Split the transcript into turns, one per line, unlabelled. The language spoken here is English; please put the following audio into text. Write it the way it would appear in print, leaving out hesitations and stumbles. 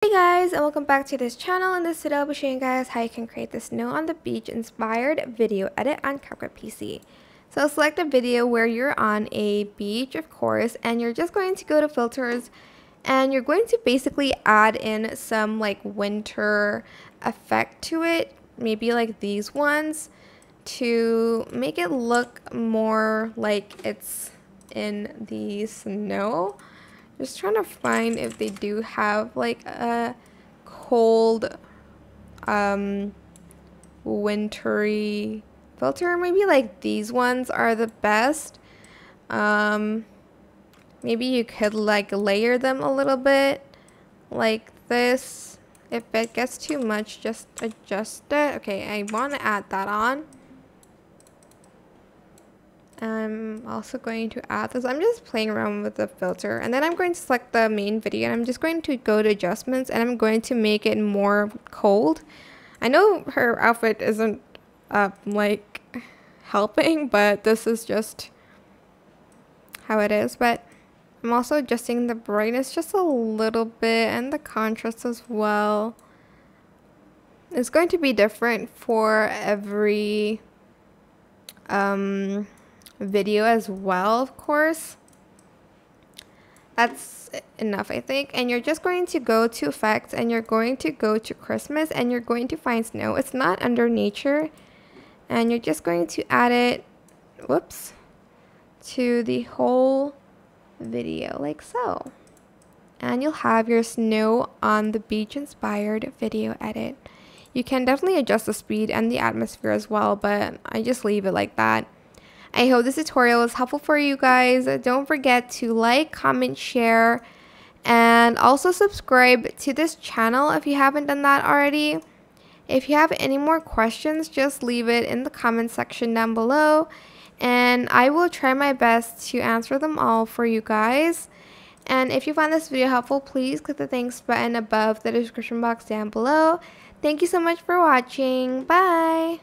Hey guys, and welcome back to this channel. In this video I'll be showing you guys how you can create this snow on the beach inspired video edit on CapCut PC. So select a video where you're on a beach, of course, and you're just going to go to filters and you're going to basically add in some like winter effect to it, maybe like these ones, to make it look more like it's in the snow. Just trying to find if they do have like a cold wintry filter. Maybe like these ones are the best. Maybe you could like layer them a little bit like this. If it gets too much, just adjust it. Okay, I want to add that on. I'm also going to add this. I'm just playing around with the filter, and then I'm going to select the main video and I'm just going to go to adjustments and I'm going to make it more cold. I know her outfit isn't like helping, but this is just how it is. But I'm also adjusting the brightness just a little bit and the contrast as well. It's going to be different for every video as well, of course. That's enough, I think. And you're just going to go to effects and you're going to go to Christmas and you're going to find snow. It's not under nature, and you're just going to add it, whoops, to the whole video like so, and you'll have your snow on the beach inspired video edit. You can definitely adjust the speed and the atmosphere as well, but I just leave it like that. I hope this tutorial was helpful for you guys. Don't forget to like, comment, share, and also subscribe to this channel if you haven't done that already. If you have any more questions, just leave it in the comment section down below, and I will try my best to answer them all for you guys. And if you find this video helpful, please click the thanks button above the description box down below. Thank you so much for watching. Bye!